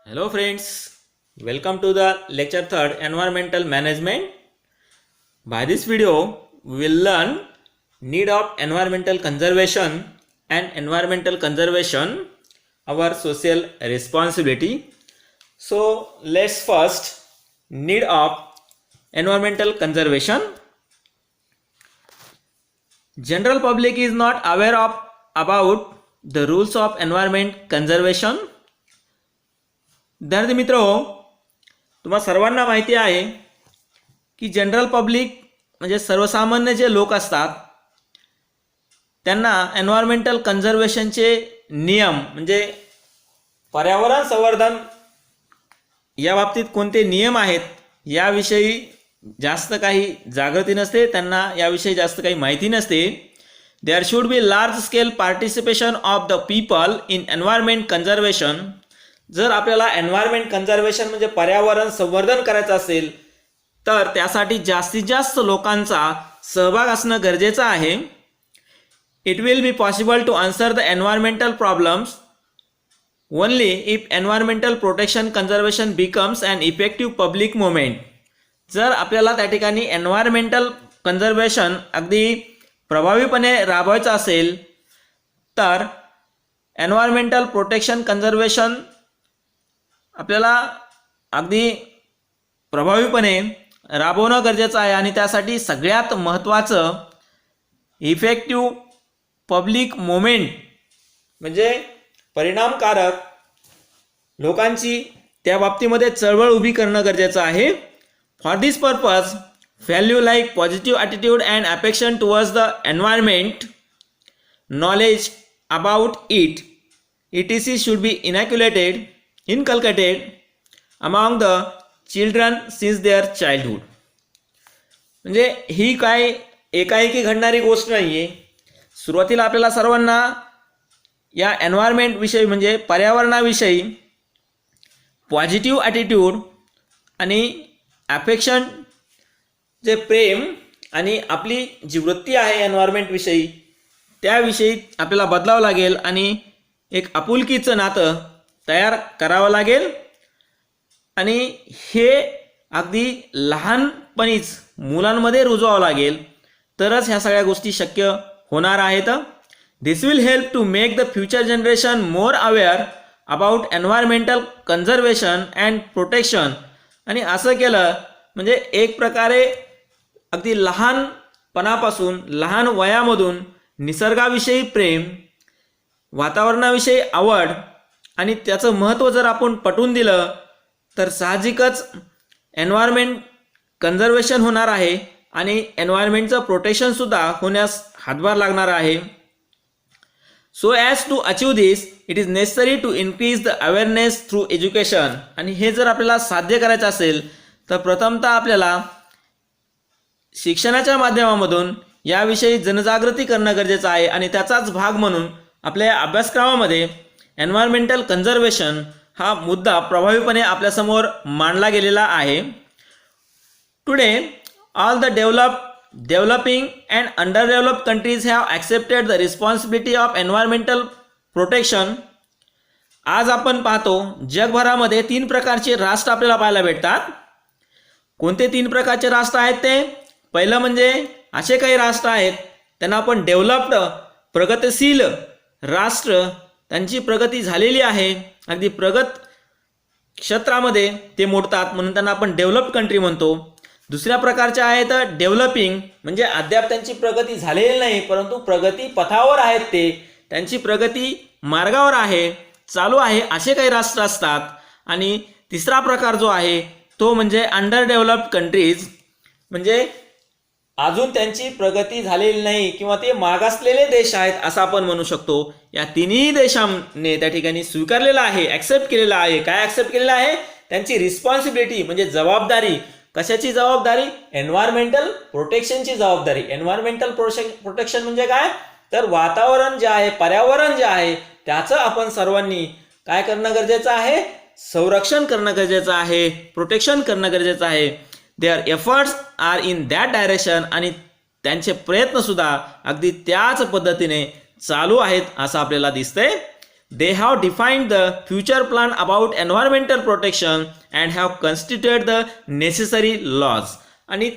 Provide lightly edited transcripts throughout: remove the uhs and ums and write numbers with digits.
Hello friends, welcome to the lecture 3rd Environmental Management. By this video, we will learn need of environmental conservation and environmental conservation, our social responsibility. So let's first need of environmental conservation. General public is not aware of about the rules of environment conservation. विद्यार्थी मित्रो, तुम्हा सर्वांना माहिती आहे की general public म्हणजे सर्वसामान्य जे लोक असतात त्यांना एन्व्हायरमेंटल कन्झर्वेशनचे नियम म्हणजे पर्यावरण संवर्धन या बाबतीत कोणते नियम आहेत याविषयी जास्त काही जागृती नसते, त्यांना याविषयी जास्त काही माहिती नसते. There should be large scale participation of the people in environment conservation. जर आपल्याला एन्व्हायरमेंट कन्झर्वेशन म्हणजे पर्यावरण संवर्धन करायचं असेल तर त्यासाठी जास्तीत जास्त लोकांचा सहभाग असणं गरजेचं आहे. It will be possible to answer the environmental problems only if environmental protection conservation becomes an effective public movement. जर आपल्याला त्या ठिकाणी एन्व्हायरमेंटल कन्झर्वेशन अगदी प्रभावीपणे राबवायचं असेल तर एन्व्हायरमेंटल प्रोटेक्शन कन्झर्वेशन आपल्याला अगदी प्रभावीपणे राबवणं गरजेचं आहे आणि त्यासाठी सगळ्यात महत्त्वाचं इफेक्टिव्ह पब्लिक मुवमेंट म्हणजे परिणामकारक लोकांची त्या बाबतीमध्ये चळवळ उभी करणं गरजेचं आहे. For this purpose value like positive attitude and affection towards the environment, knowledge about it, etc should be inculcated among the children since their childhood. म्हणजे ही काय एकाएकी घडणारी गोष्ट नाही आहे. सुरुवातीला आपल्याला सर्वांना या एन्व्हायरमेंट विषयी म्हणजे पर्यावरणाविषयी पॉझिटिव्ह ॲटिट्यूड आणि ॲफेक्शन जे प्रेम आणि आपली जी वृत्ती आहे एन्व्हायरमेंटविषयी त्याविषयी आपल्याला बदलावं लागेल आणि एक आपुलकीचं नातं तयार करावं लागेल. आणि हे अगदी लहानपणीच मुलांमध्ये रुजवावं लागेल तरच ह्या सगळ्या गोष्टी शक्य होणार आहेत. This will help to make the future generation more aware about environmental conservation and protection. आणि असं केलं म्हणजे एक प्रकारे अगदी लहानपणापासून लहान वयामधून निसर्गाविषयी प्रेम, वातावरणाविषयी आवड आणि त्याचं महत्त्व जर आपण पटवून दिलं तर साहजिकच एन्व्हायरमेंट कन्झर्वेशन होणार आहे आणि एन्व्हायरमेंटचं प्रोटेक्शनसुद्धा होण्यास हातभार लागणार आहे. So as to achieve this it is necessary to increase the awareness through education. आणि हे जर आपल्याला साध्य करायचं असेल तर प्रथमतः आपल्याला शिक्षणाच्या माध्यमामधून याविषयी जनजागृती करणं गरजेचं आहे आणि त्याचाच भाग म्हणून आपल्या अभ्यासक्रमामध्ये एन्व्हायरमेंटल कन्झर्वेशन हा मुद्दा प्रभावीपणे आपल्यासमोर मांडला गेलेला आहे. Today all the developing and under developed countries have accepted the responsibility of environmental protection. आज आपण पाहतो जगभरामध्ये 3 प्रकारचे राष्ट्र आपल्याला पाहायला भेटतात. कोणते 3 प्रकारचे राष्ट्र आहेत ते? पहिलं म्हणजे असे काही राष्ट्र आहेत त्यांना आपण डेव्हलप्ड प्रगतशील राष्ट्र, त्यांची प्रगती झालेली आहे, अगदी प्रगत क्षेत्रामध्ये ते मोडतात म्हणून त्यांना आपण डेव्हलप्ड कंट्री म्हणतो. दुसऱ्या प्रकारचे आहेत डेव्हलपिंग म्हणजे अद्याप त्यांची प्रगती झालेली नाही परंतु प्रगती पथावर आहेत, ते त्यांची प्रगती मार्गावर आहे, चालू आहे, असे काही राष्ट्र असतात. आणि तिसरा प्रकार जो आहे तो म्हणजे अंडर डेव्हलप्ड कंट्रीज म्हणजे अजून त्यांची प्रगती झालेली नाही किंवा ते मागासलेले देश आहेत असं आपण म्हणू शकतो. या तिन्ही देशांनी त्या ठिकाणी स्वीकारलेलं आहे, ॲक्सेप्ट केलेलं आहे. काय ॲक्सेप्ट केलेलं आहे? त्यांची रिस्पॉन्सिबिलिटी म्हणजे जबाबदारी. कशाची जबाबदारी? एन्व्हायरमेंटल प्रोटेक्शनची जबाबदारी. एन्व्हायरमेंटल प्रोटेक्शन म्हणजे काय? तर वातावरण जे आहे, पर्यावरण जे आहे त्याचं आपण सर्वांनी काय करणं गरजेचं आहे? संरक्षण करणं गरजेचं आहे, प्रोटेक्शन करणं गरजेचं आहे. Their efforts are in that direction आणि त्यांचे प्रयत्नसुद्धा अगदी त्याच पद्धतीने चालू आहेत असं आपल्याला दिसतंय. They have defined the future plan about environmental protection and have constituted the necessary laws. आणि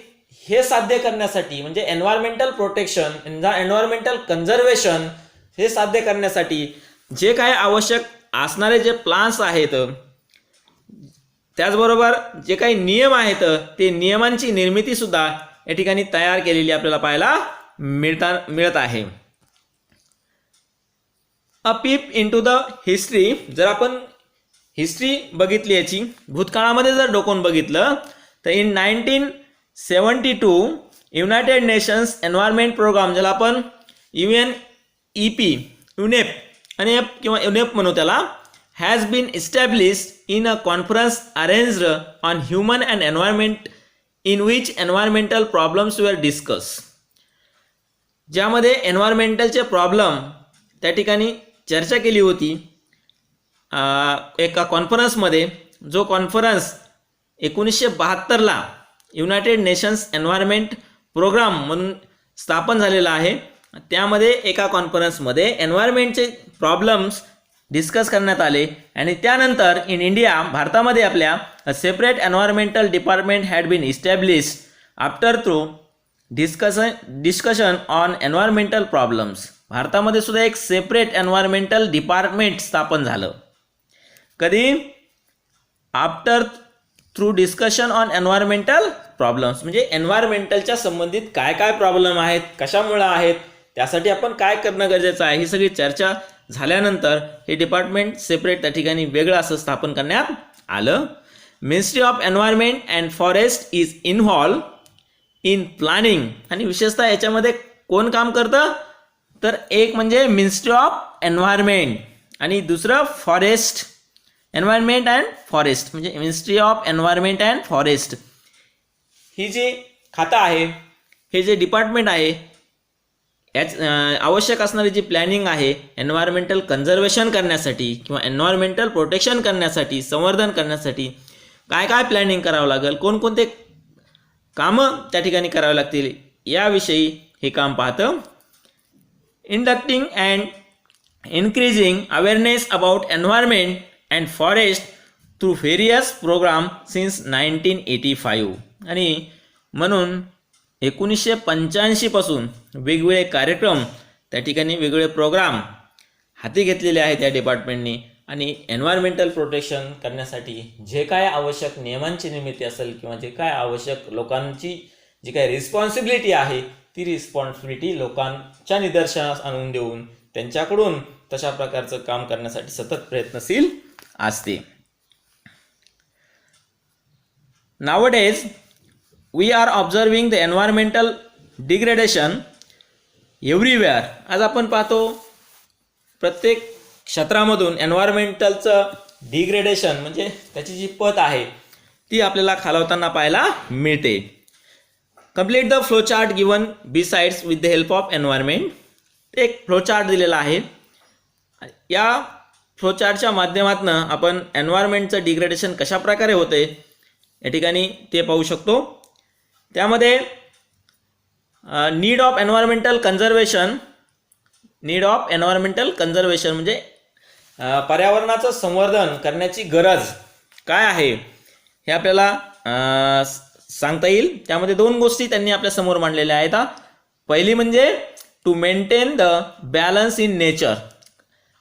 हे साध्य करण्यासाठी म्हणजे एन्व्हायरमेंटल प्रोटेक्शन, एन्व्हायरमेंटल कन्झर्वेशन हे साध्य करण्यासाठी जे काय आवश्यक असणारे जे प्लान्स आहेत, त्याचबरोबर जे काही नियम आहेत ते नियमांची निर्मिती सुद्धा या ठिकाणी तयार केलेली आपल्याला पाहायला मिळत आहे. अ पीप इनटू द हिस्ट्री. जर आपण हिस्ट्री बघितली याची भूतकाळामध्ये जर डोकून बघितलं तर in 1972 United Nations environment programme, ज्याला आपण UNEP किंवा युनेप म्हणू त्याला, has been established in a conference arranged on human and environment in which environmental problems were discussed. ज्यामध्ये एन्व्हायरमेंटलचे प्रॉब्लेम त्या ठिकाणी चर्चा केली होती एका कॉन्फरन्समध्ये, जो कॉन्फरन्स 1972ला युनायटेड नेशन्स एन्व्हायरमेंट प्रोग्राम म्हणून स्थापन झालेला आहे. त्यामध्ये एका कॉन्फरन्समध्ये एन्व्हायरमेंटचे प्रॉब्लेम्स डिस्कस करण्यात आले आणि त्यानंतर इन इंडिया, भारतामध्ये आपल्या a separate environmental department had been established after through discussion on environmental problems. भारतामध्ये सुद्धा एक सेपरेट एन्व्हायरमेंटल डिपार्टमेंट स्थापन झालं. कधी? After through discussion on environmental problems, म्हणजे एन्व्हायरमेंटलच्या संबंधित काय काय प्रॉब्लेम आहेत, कशामुळे आहेत, त्यासाठी आपण काय करणं गरजेचं आहे, ही सगळी चर्चा झाल्यानंतर हे डिपार्टमेंट सेपरेट त्या ठिकाणी वेगळं असं स्थापन करण्यात आलं. Ministry of environment and forest is involve in planning. आणि विशेषतः याच्यामध्ये कोण काम करतं तर एक म्हणजे मिनिस्ट्री ऑफ एन्व्हायरमेंट आणि दुसरं फॉरेस्ट, एन्व्हायरमेंट अँड फॉरेस्ट म्हणजे ministry of environment and forest. ही जी खातं आहे, हे जे डिपार्टमेंट आहे, याच आवश्यक असणारी जी प्लॅनिंग आहे एन्व्हायरमेंटल कन्झर्वेशन करण्यासाठी किंवा एन्व्हायरमेंटल प्रोटेक्शन करण्यासाठी, संवर्धन करण्यासाठी काय काय प्लॅनिंग करावं लागेल, कोणकोणते कामं त्या ठिकाणी करावी लागतील, याविषयी हे काम पाहतं. Inducting and increasing awareness about environment and forest through various programme since 1985. आणि म्हणून 1985 पासून वेगवेगळे कार्यक्रम त्या ठिकाणी, वेगवेगळे प्रोग्राम हाती घेतलेले आहेत या डिपार्टमेंटनी. आणि एन्व्हायरमेंटल प्रोटेक्शन करण्यासाठी जे काय आवश्यक नियमांची निर्मिती असेल किंवा जे काय आवश्यक लोकांची जी काय रिस्पॉन्सिबिलिटी आहे, ती रिस्पॉन्सिबिलिटी लोकांच्या निदर्शनास आणून देऊन त्यांच्याकडून तशा प्रकारचं काम करण्यासाठी सतत प्रयत्नशील असते. Nowadays we are observing the environmental degradation everywhere. आज आपण पाहतो प्रत्येक क्षेत्रामधून एन्व्हायरमेंटलचं डिग्रेडेशन म्हणजे त्याची जी पत आहे ती आपल्याला खालवताना पाहायला मिळते. Complete the flow chart given besides with the help of environment. एक फ्लो चार्ट दिलेला आहे. या फ्लो चार्टच्या माध्यमातून आपण एन्व्हायरमेंटचं डिग्रेडेशन कशा प्रकारे होते या ठिकाणी ते पाहू शकतो. त्यामध्ये need of environmental conservation, need of environmental conservation म्हणजे पर्यावरणाचं संवर्धन करण्याची गरज काय आहे हे आपल्याला सांगता येईल. त्यामध्ये दोन गोष्टी त्यांनी आपल्या समोर मांडलेल्या आहेत. पहिली म्हणजे to maintain the balance in nature.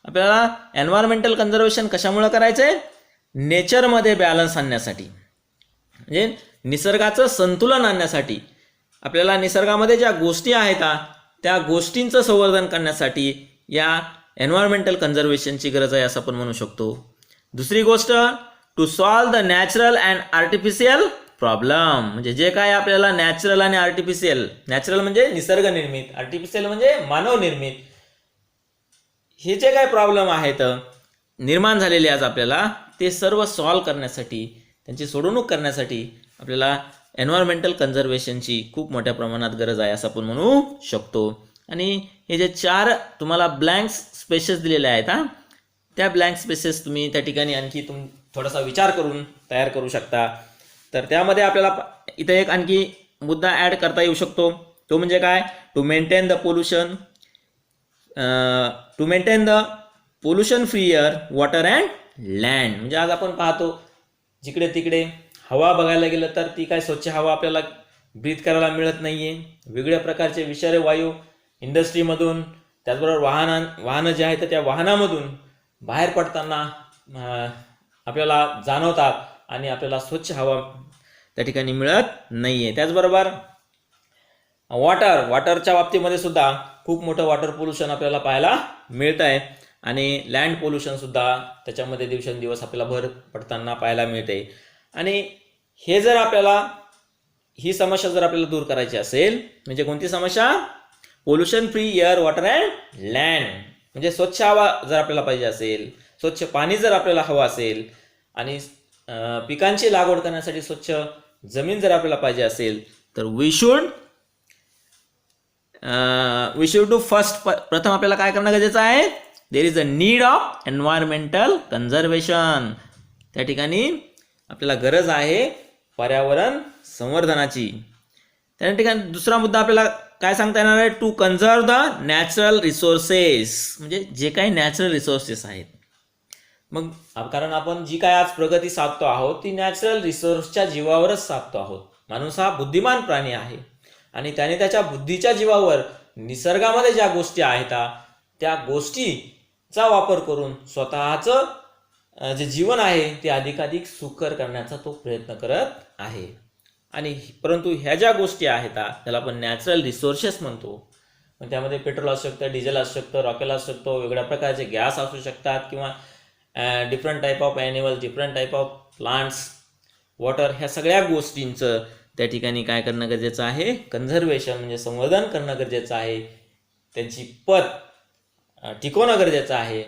आपल्याला एन्व्हायरमेंटल कन्झर्वेशन कशामुळे करायचं आहे? नेचरमध्ये बॅलन्स आणण्यासाठी, म्हणजे निसर्गाचं संतुलन आणण्यासाठी. आपल्याला निसर्गामध्ये ज्या गोष्टी आहेत त्या गोष्टींचं संवर्धन करण्यासाठी या एन्व्हायरमेंटल कन्झर्वेशनची गरज आहे असं आपण म्हणू शकतो. दुसरी गोष्ट to solve the natural and artificial problem, म्हणजे जे काय आपल्याला नॅचरल आणि आर्टिफिशियल, नॅचरल म्हणजे निसर्गनिर्मित, आर्टिफिशियल म्हणजे मानवनिर्मित, हे जे काय प्रॉब्लेम आहेत निर्माण झालेले आज आपल्याला, ते सर्व सॉल्व करण्यासाठी, त्यांची सोडवणूक करण्यासाठी आपल्याला एन्व्हायरमेंटल कन्झर्वेशनची खूप मोठ्या प्रमाणात गरज आहे असं आपण म्हणू शकतो. आणि हे जे 4 तुम्हाला ब्लँक स्पेसेस दिलेले आहेत त्या ब्लँक स्पेसेस तुम्ही त्या ठिकाणी आणखी थोडासा विचार करून तयार करू शकता. तर त्यामध्ये आपल्याला इथे एक आणखी मुद्दा ॲड करता येऊ शकतो. तो म्हणजे काय? To maintain the pollution, to maintain the pollution free air, water and land. म्हणजे आज आपण पाहतो जिकडे तिकडे हवा बघायला गेलं तर ती काय स्वच्छ हवा आपल्याला ब्रीथ करायला मिळत नाहीये. वेगवेगळ्या प्रकारचे विषारी वायू इंडस्ट्रीमधून, त्याचबरोबर वाहनं जे आहेत त्या वाहनामधून बाहेर पडताना आपल्याला जाणवतात आणि आपल्याला स्वच्छ हवा त्या ठिकाणी मिळत नाहीये. त्याचबरोबर वॉटरच्या बाबतीमध्ये सुद्धा खूप मोठं वॉटर पोल्युशन आपल्याला पाहायला मिळत आहे आणि लँड पोल्युशन सुद्धा त्याच्यामध्ये दिवसेंदिवस आपल्याला भर पडताना पाहायला मिळते. आणि हे जर आपल्याला ही समस्या जर आपल्याला दूर करायची असेल, म्हणजे कोणती समस्या? Pollution free air, water and land. म्हणजे स्वच्छ हवा जर आपल्याला पाहिजे असेल, स्वच्छ पाणी जर आपल्याला हवं असेल आणि पिकांची लागवड करण्यासाठी स्वच्छ जमीन जर आपल्याला पाहिजे असेल तर वी शुड डू फर्स्ट. प्रथम आपल्याला काय करणं गरजेचं आहे? There is a need of environmental conservation. त्या ठिकाणी आपल्याला गरज आहे पर्यावरण संवर्धनाची. त्या ठिकाणी दुसरा मुद्दा आपल्याला काय सांगता येणार आहे? To conserve the natural resources. म्हणजे जे काही नॅचरल रिसोर्सेस आहेत, मग कारण आपण जी काय आज प्रगती साधतो आहोत ती नॅचरल रिसोर्सच्या जीवावरच साधतो आहोत. माणूस हा बुद्धिमान प्राणी आहे आणि त्याने त्याच्या बुद्धीच्या जीवावर निसर्गामध्ये ज्या गोष्टी आहेत त्या गोष्टीचा वापर करून स्वतःचं जे जीवन आहे ते अधिकाधिक सुकर करण्याचा तो प्रयत्न करत आहे. आणि परंतु ह्या ज्या गोष्टी आहेत त्याला आपण नॅचरल रिसोर्सेस म्हणतो. मग त्यामध्ये पेट्रोल असू शकतं, डिझेल असू शकतं, रॉकेल असू शकतो, वेगळ्या प्रकारचे गॅस असू शकतात किंवा different type of animal, different type of plants, water, ह्या सगळ्या गोष्टींचं त्या ठिकाणी काय करणं गरजेचं आहे? कन्झर्वेशन म्हणजे संवर्धन करणं गरजेचं आहे. त्यांची पत टिकवणं गरजेचं आहे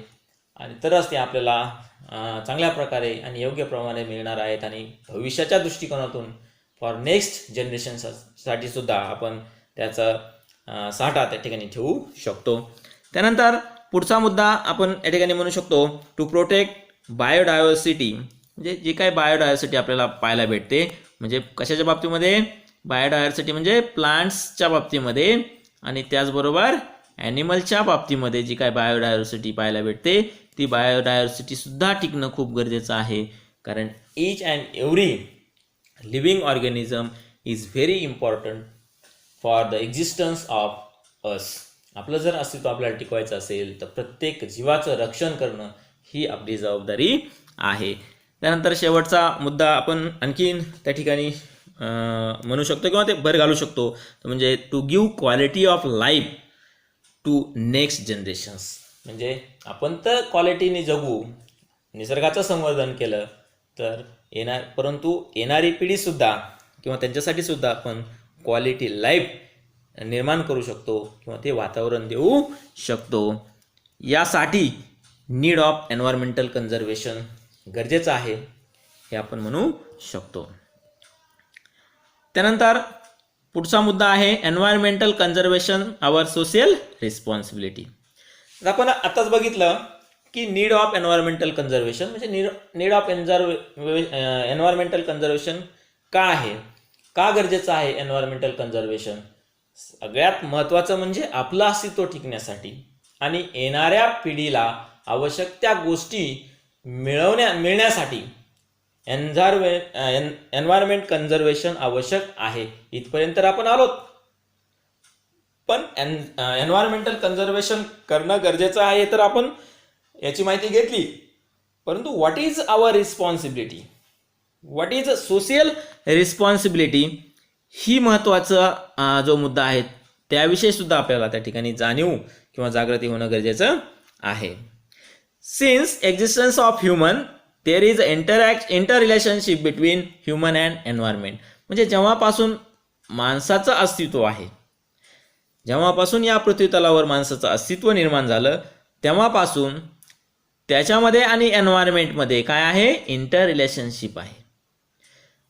आणि तरच ते आपल्याला चांगल्या प्रकारे आणि योग्य प्रमाणे मिळणार आहेत. आणि भविष्याच्या दृष्टिकोनातून फॉर नेक्स्ट जनरेशनसाठी सुद्धा आपण त्याचा साठा त्या ठिकाणी ठेवू शकतो. त्यानंतर पुढचा मुद्दा आपण या ठिकाणी म्हणू शकतो टू प्रोटेक्ट बायोडायव्हर्सिटी. म्हणजे जी काही बायोडायव्हर्सिटी आपल्याला पाहायला भेटते, म्हणजे कशाच्या बाबतीमध्ये? बायोडायव्हर्सिटी म्हणजे प्लांट्सच्या बाबतीमध्ये आणि त्याचबरोबर ॲनिमलच्या बाबतीमध्ये जी काय बायोडायव्हर्सिटी पाहायला भेटते ती बायोडायव्हर्सिटी सुद्धा टिकणं खूप गरजेचं आहे. कारण each and every living organism is very important for the existence of us. आपलं जर अस्तित्व आपल्याला टिकवायचं असेल तर प्रत्येक जीवाचं रक्षण करणं ही आपली जबाबदारी आहे. त्यानंतर शेवटचा मुद्दा आपण आणखीन त्या ठिकाणी म्हणू शकतो किंवा ते भर घालू शकतो, म्हणजे to give quality of life to next generations. म्हणजे आपण तर क्वालिटीने जगू, निसर्गाचं संवर्धन केलं तर परंतु येणारी पिढीसुद्धा किंवा त्यांच्यासाठी सुद्धा आपण क्वालिटी लाईफ निर्माण करू शकतो किंवा ते वातावरण देऊ शकतो. यासाठी नीड ऑफ एन्व्हायरमेंटल कन्झर्वेशन गरजेचं आहे हे आपण म्हणू शकतो. त्यानंतर पुढचा मुद्दा आहे एन्व्हायरमेंटल कन्झर्वेशन आवर सोशल रिस्पॉन्सिबिलिटी. आपण आताच बघितलं की नीड ऑफ एन्व्हायरमेंटल कन्झर्वेशन म्हणजे नीड ऑफ एन्व्हायरमेंटल कन्झर्वेशन का आहे, का गरजेचं आहे एन्व्हायरमेंटल कन्झर्वेशन? सगळ्यात महत्त्वाचं म्हणजे आपलं अस्तित्व टिकण्यासाठी आणि येणाऱ्या पिढीला आवश्यक त्या गोष्टी मिळण्यासाठी एन्व्हायरमेंट कन्झर्वेशन आवश्यक आहे. इथपर्यंत आपण आलोत, पण एन्व्हायरमेंटल कन्झर्वेशन करणं गरजेचं आहे तर आपण याची माहिती घेतली. परंतु what is our responsibility, what is social responsibility, ही महत्त्वाचा जो मुद्दा आहे त्याविषयी सुद्धा आपल्याला त्या ठिकाणी जाणीव किंवा जागृती होणं गरजेचं आहे. Since existence of human there is inter relationship between human and environment. म्हणजे जेव्हापासून माणसाचं अस्तित्व आहे, जेव्हापासून या पृथ्वीतलावर माणसाचं अस्तित्व निर्माण झालं तेव्हापासून त्याच्यामध्ये आणि एन्व्हायरमेंटमध्ये काय आहे? इंटर रिलेशनशिप आहे.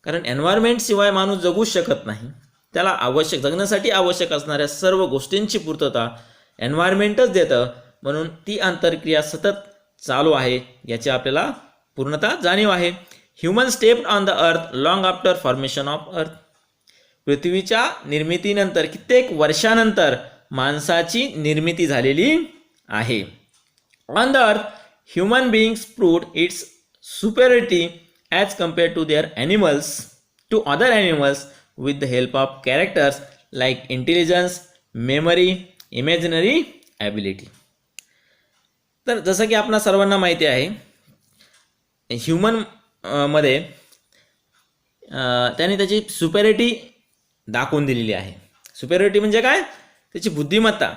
कारण एन्व्हायरमेंट शिवाय माणूस जगूच शकत नाही. त्याला जगण्यासाठी आवश्यक असणाऱ्या सर्व गोष्टींची पूर्तता एन्व्हायरमेंटच देतं. म्हणून ती आंतरक्रिया सतत चालू आहे याची आपल्याला पूर्णतः जाणीव आहे. Human stepped on the earth long after formation of earth. पृथ्वीच्या निर्मितीनंतर कित्येक वर्षानंतर माणसाची निर्मिती झालेली आहे. On the earth, human beings proved its superiority as compared to their animals, to other animals, with the help of characters like intelligence, memory, imaginary ability. तर जसं की आपणा सर्वांना माहिती आहे, ह्युमन मध्ये त्याने त्याची सुपेरिटी दाखवून दिलेली आहे. सुपेरिटी म्हणजे काय? त्याची बुद्धिमत्ता,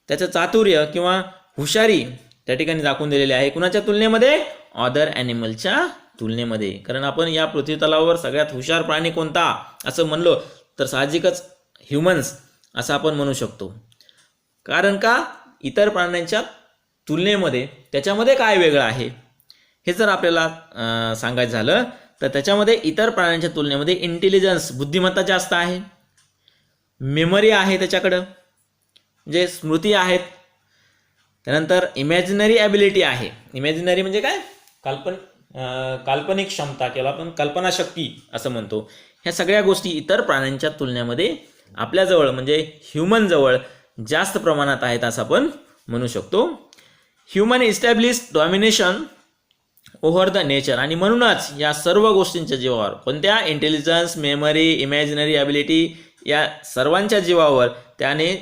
त्याचं चातुर्य किंवा हुशारी त्या ठिकाणी दाखवून दिलेली आहे. कुणाच्या तुलनेमध्ये? अदर ॲनिमलच्या तुलनेमध्ये. कारण आपण या पृथ्वीतलावर सगळ्यात हुशार प्राणी कोणता असं म्हणलो तर साहजिकच ह्युमन्स असं आपण म्हणू शकतो. कारण का? इतर प्राण्यांच्या तुलनेमध्ये त्याच्यामध्ये काय वेगळं आहे हे जर आपल्याला सांगायचं झालं तर त्याच्यामध्ये इतर प्राण्यांच्या तुलनेमध्ये इंटेलिजन्स, बुद्धिमत्ता जास्त आहे, मेमरी आहे त्याच्याकडं, म्हणजे स्मृती आहेत, त्यानंतर इमॅजिनरी ॲबिलिटी आहे. इमॅजिनरी म्हणजे काय? काल्पनिक क्षमता किंवा आपण कल्पनाशक्ती असं म्हणतो. ह्या सगळ्या गोष्टी इतर प्राण्यांच्या तुलनेमध्ये आपल्याजवळ म्हणजे ह्युमनजवळ जास्त प्रमाणात आहेत असं आपण म्हणू शकतो. Human establish domination over the nature. आणि म्हणूनच या सर्व गोष्टींच्या जीवावर, कोणत्या? इंटेलिजन्स, मेमरी, इमॅजिनरी ॲबिलिटी, या सर्वांच्या जीवावर त्याने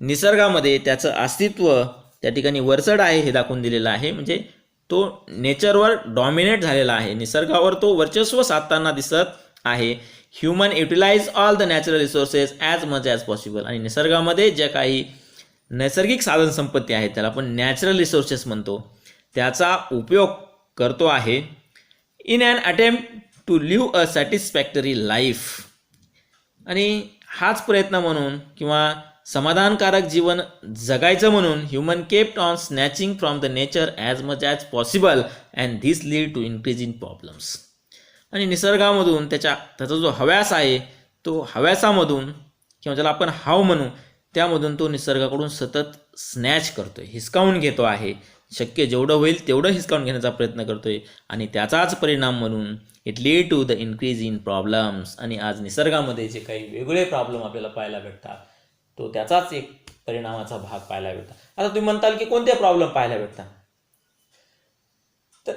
निसर्गामध्ये त्याचं अस्तित्व त्या ठिकाणी वरचढ आहे हे दाखवून दिलेलं आहे. म्हणजे तो नेचरवर डॉमिनेट झालेला आहे, निसर्गावर तो वर्चस्व साधताना दिसत आहे. Human utilise all the natural resources as much as possible. आणि निसर्गामध्ये ज्या काही नैसर्गिक साधन संपत्ती आहेत त्याला आपण नॅचरल रिसोर्सेस म्हणतो, त्याचा उपयोग करतो आहे. In an attempt to live a satisfactory life. आणि हाच प्रयत्न म्हणून किंवा समाधानकारक जीवन जगायचं म्हणून human kept on snatching from the nature as much as possible and this lead to increase in problems. आणि निसर्गामधून त्याचा जो हव्यास आहे तो हव्यासामधून किंवा ज्याला आपण हाव म्हणू त्यामधून तो निसर्गाकडून सतत स्नॅच करतोय, हिसकावून घेतो आहे. शक्य जेवढं होईल तेवढं हिसकावून घेण्याचा प्रयत्न करतोय आणि त्याचाच परिणाम म्हणून it lead to the increase in problems. आणि आज निसर्गामध्ये जे काही वेगळे प्रॉब्लेम आपल्याला पाहायला भेटतात तो त्याचाच एक परिणामाचा भाग पाहायला भेटतात. आता तुम्ही म्हणताल की कोणते प्रॉब्लेम पाहायला भेटतात? तर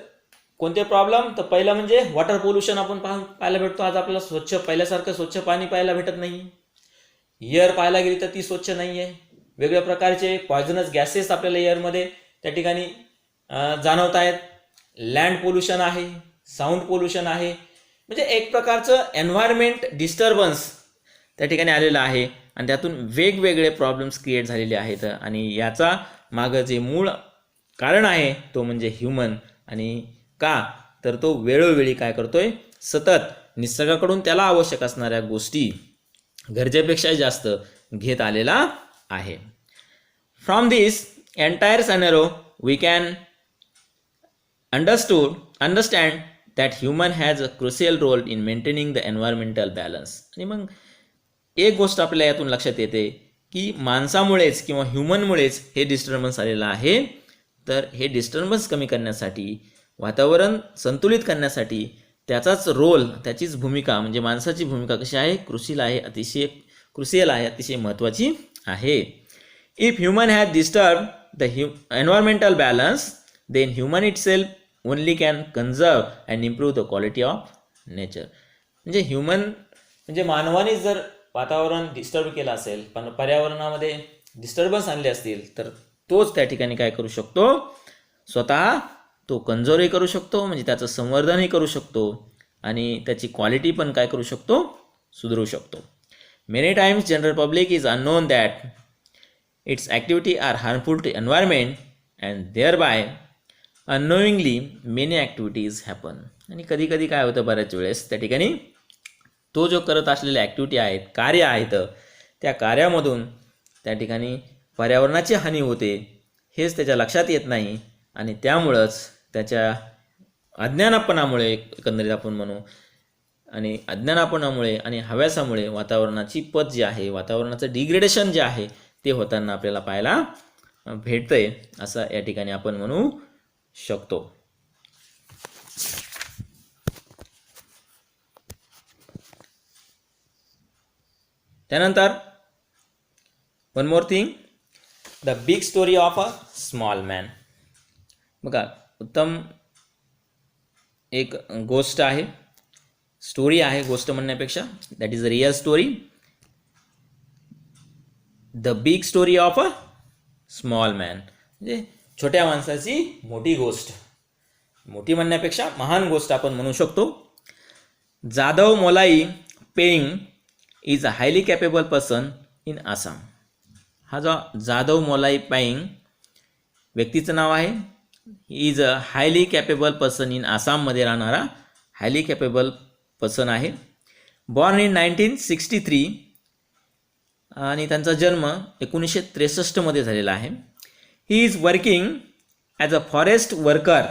कोणते प्रॉब्लेम? तर पहिलं म्हणजे वॉटर पोल्युशन आपण पाहायला भेटतो. आज आपल्याला पहिल्यासारखं स्वच्छ पाणी पाहायला भेटत नाही. एअर पाहायला गेली तर ती स्वच्छ नाही आहे. वेगवेगळ्या प्रकारचे पॉयझनस गॅसेस आपल्याला एअरमध्ये त्या ठिकाणी जाणवत आहेत. लँड पोल्युशन आहे, साऊंड पोल्युशन आहे. म्हणजे एक प्रकारचं एन्व्हायरमेंट डिस्टर्बन्स त्या ठिकाणी आलेलं आहे आणि त्यातून वेगवेगळे प्रॉब्लेम्स क्रिएट झालेले आहेत. आणि याचा मागं जे मूळ कारण आहे तो म्हणजे ह्युमन. आणि का? तर तो वेळोवेळी काय करतोय? सतत निसर्गाकडून त्याला आवश्यक असणाऱ्या गोष्टी गरजेपेक्षा जास्त घेत आलेला आहे. From this entire scenario we can understand that human has a crucial role in maintaining the environmental balance. आणि मग एक गोष्ट आपल्याला यातून लक्षात येते की माणसामुळेच किंवा ह्युमनमुळेच हे डिस्टर्बन्स आलेलं आहे. तर हे डिस्टर्बन्स कमी करण्यासाठी, वातावरण संतुलित करण्यासाठी त्याचाच रोल, त्याचीच भूमिका म्हणजे माणसाची भूमिका कशी आहे? क्रुशियल आहे, अतिशय महत्त्वाची आहे. If human has disturb the environmental balance then human itself only can conserve and improve the quality of nature. म्हणजे ह्युमन म्हणजे मानवाने जर वातावरण डिस्टर्ब केलं असेल, पण पर्यावरणामध्ये डिस्टर्बन्स आणले असतील तर तोच त्या ठिकाणी काय करू शकतो? स्वतः तो कन्झर्वही करू शकतो, म्हणजे त्याचं संवर्धनही करू शकतो आणि त्याची क्वालिटी पण काय करू शकतो? सुधारू शकतो. Many times general public is unknown that its activity are harmful to environment and thereby unknowingly many activities happen. आणि कधी कधी काय होतं, बऱ्याच वेळेस त्या ठिकाणी तो जो करत असलेल्या ॲक्टिव्हिटी आहेत, कार्य आहेत, त्या कार्यामधून त्या ठिकाणी पर्यावरणाची हानी होते हेच त्याच्या लक्षात येत नाही. आणि त्यामुळंच त्याच्या अज्ञानापणामुळे एकंदरीत आपण म्हणू, आणि अज्ञानापणामुळे आणि हव्यासामुळे वातावरणाची पत जी आहे, वातावरणाचं डिग्रेडेशन जे आहे ते होताना आपल्याला पाहायला भेटतंय असं या ठिकाणी आपण म्हणू शकतो. त्यानंतर one more thing, the big story of a small man. बघा, उत्तम एक गोष्ट आहे, स्टोरी आहे, गोष्ट म्हणण्यापेक्षा that is a real story, the big story of a small man, म्हणजे छोट्या माणसाची मोठी गोष्ट, मोठी म्हणण्यापेक्षा महान गोष्ट आपण म्हणू शकतो. Jadav Molai Payeng is a highly capable person in Assam. हा जो जाधव मोलाई पेंग व्यक्तीचं नाव आहे, he is a highly capable person in आसाममध्ये राहणारा हायली कॅपेबल पर्सन आहे. बॉर्न इन 1963 आणि त्यांचा जन्म 1963 झालेला आहे. He is working as a forest worker.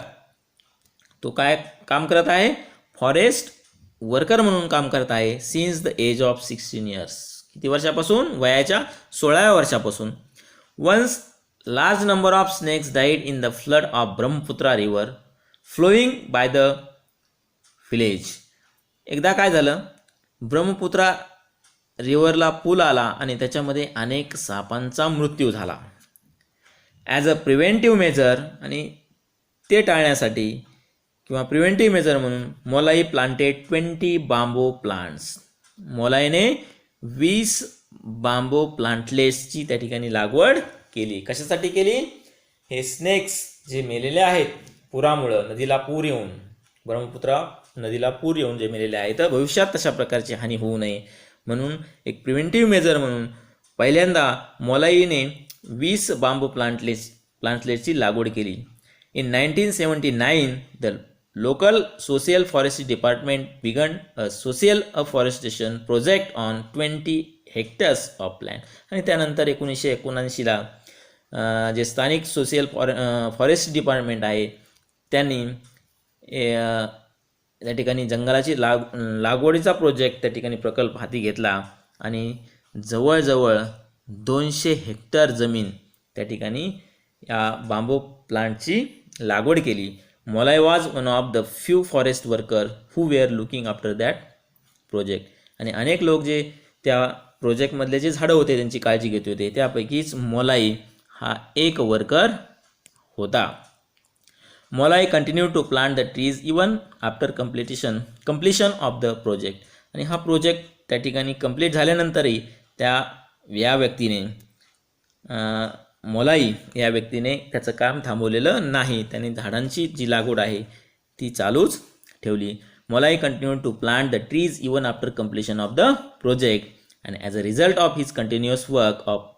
तो काय काम करत आहे? फॉरेस्ट वर्कर म्हणून काम करत आहे since the age of 16 years. किती वर्षापासून? वयाच्या 16व्या वर्षापासून. Once large number of snakes died in the flood of Brahmaputra river flowing by the village. एकदा काय झालं, ब्रह्मपुत्रा रिव्हरला पूल आला आणि त्याच्यामध्ये अनेक सापांचा मृत्यू झाला. ॲज अ प्रिव्हेंटिव्ह मेजर, आणि ते टाळण्यासाठी किंवा प्रिव्हेंटिव्ह मेजर म्हणून मोलाई प्लांटेड 20 बांबू प्लांट्स. मोलाईने 20 बांबू प्लांटलेट्सची त्या ठिकाणी लागवड केली. कशासाठी केली? हे स्नेक्स जे मेलेले आहेत पुरामुळं, नदीला पूर येऊन, ब्रह्मपुत्रा नदीला पूर येऊन जे मेलेले आहेत, भविष्यात तशा प्रकारची हानी होऊ नये म्हणून एक प्रिव्हेंटिव्ह मेजर म्हणून पहिल्यांदा मोलाईने 20 बांबू प्लांटलेट्सची लागवड केली. In 1979 the local social forestry department began a social afforestation project on 20 hectares of land. आणि त्यानंतर 1979ला जे स्थानिक सोशियल फॉरेस्ट डिपार्टमेंट आहे त्यांनी त्या ठिकाणी जंगलाची लागवडीचा प्रोजेक्ट, त्या ठिकाणी प्रकल्प हाती घेतला आणि जवळजवळ 200 हेक्टर जमीन त्या ठिकाणी या बांबू प्लांटची लागवड केली. Molai was one of the few forest worker who were looking after that project. आणि अनेक लोक जे त्या प्रोजेक्टमधले जे झाडं होते त्यांची काळजी घेत होते, त्यापैकीच मोलाई हा एक वर्कर होता. Molai continue to plant the trees even after completion of the project. आणि हा प्रोजेक्ट त्या ठिकाणी कंप्लीट झाल्यानंतरही या व्यक्तीने मोलाई या व्यक्तीने त्याचं काम थांबवलेलं नाही. त्याने झाडांची जी लागवड आहे ती चालूच ठेवली. Molai continue to plant the trees even after completion of the project and as a result of his continuous work of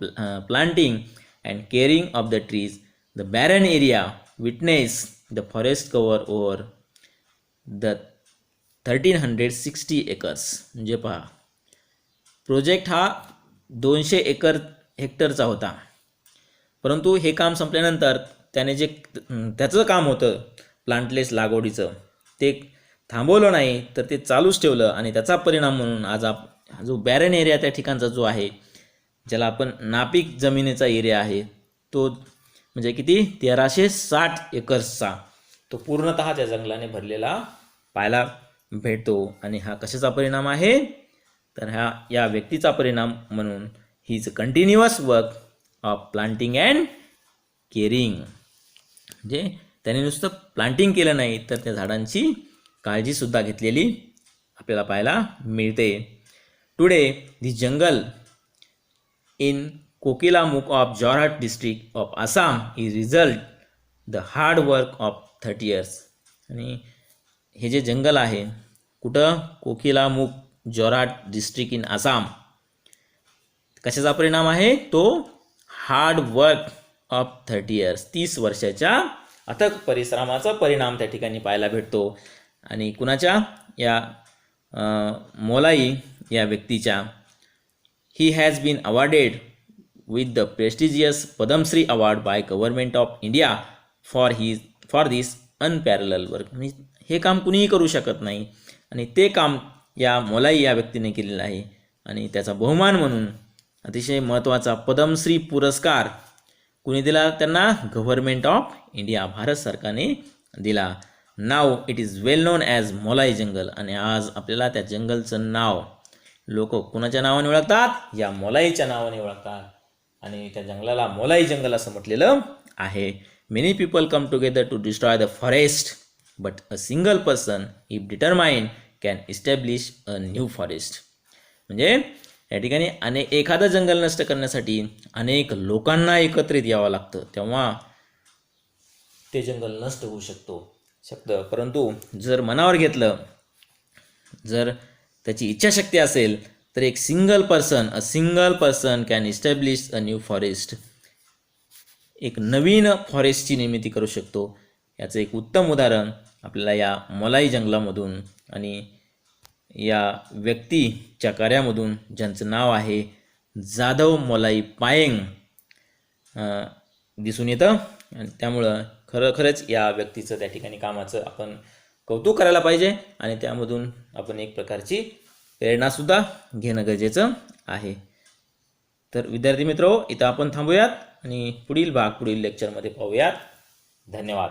planting and caring of the trees the barren area witness the forest cover over the 1360 acres. म्हणजे पहा, project हा 200 हेक्टरचा होता, परंतु हे काम संपल्यानंतर त्याने जे त्याचं काम होतं प्लांटलेस लागवडीचं ते थांबवलं नाही, तर ते चालूच ठेवलं. आणि त्याचा परिणाम म्हणून आज जो बॅरन एरिया त्या ठिकाणचा जो आहे, ज्याला आपण नापीक जमिनीचा एरिया आहे, तो म्हणजे किती 1360 एकर्सचा, तो पूर्णतः त्या जंगलाने भरलेला पाहायला भेटतो. आणि हा कशाचा परिणाम आहे? तर या व्यक्तीचा परिणाम म्हणून his continuous work of planting and caring. म्हणजे त्याने नुसतं प्लांटिंग केलं नाही, तर त्या झाडांची काळजीसुद्धा घेतलेली आपल्याला पाहायला मिळते. Today the jungle in Kokilamukh of Jorhat district of Assam is result the hard work of 30 years. आणि हे जे जंगल आहे कुठं? Kokilamukh Jorhat district in Assam. कशाचा परिणाम आहे? तो हार्ड वर्क ऑफ 30 इयर्स, 30 वर्षाच्या अथक परिश्रमाचा परिणाम त्या ठिकाणी पाहायला भेटतो. आणि कुणाच्या? या मोलाई या व्यक्तीच्या. He has been awarded with the prestigious Padmashri award by government of India for this unparallel work. हे काम कुणीही करू शकत नाही आणि ते काम या मोलाई या व्यक्तीने केलेलं आहे. आणि त्याचा बहुमान म्हणून अतिशय महत्त्वाचा पद्मश्री पुरस्कार कुणी दिला त्यांना? गव्हर्नमेंट ऑफ इंडिया, भारत सरकारने दिला. नाव it is well known as Molai jungle. आणि आज आपल्याला त्या जंगलचं नाव लोक कुणाच्या नावाने ओळखतात? या मोलाईच्या नावाने ओळखतात. आणि त्या जंगलाला मोलाई जंगल असं म्हटलेलं आहे. Many people come together to destroy the forest but a single person if determined can establish a new forest. म्हणजे या ठिकाणी एखादं जंगल नष्ट करण्यासाठी अनेक लोकांना एकत्रित यावं लागतं, तेव्हा ते जंगल नष्ट होऊ शकतं. परंतु जर मनावर घेतलं, जर त्याची इच्छाशक्ती असेल, तर एक अ single person can establish a new forest, एक नवीन फॉरेस्टची निर्मिती करू शकतो. याचं एक उत्तम उदाहरण आपल्याला या मोलाई जंगलामधून आणि या व्यक्तीच्या कार्यामधून, ज्यांचं नाव आहे जाधव मोलाई पायेंग, दिसून येतं. आणि त्यामुळं खरंच या व्यक्तीचं त्या ठिकाणी कामाचं आपण कौतुक करायला पाहिजे आणि त्यामधून आपण एक प्रकारची प्रेरणासुद्धा घेणं गरजेचं आहे. तर विद्यार्थी मित्र, इथं आपण थांबूयात आणि पुढील लेक्चरमध्ये पाहूयात. धन्यवाद.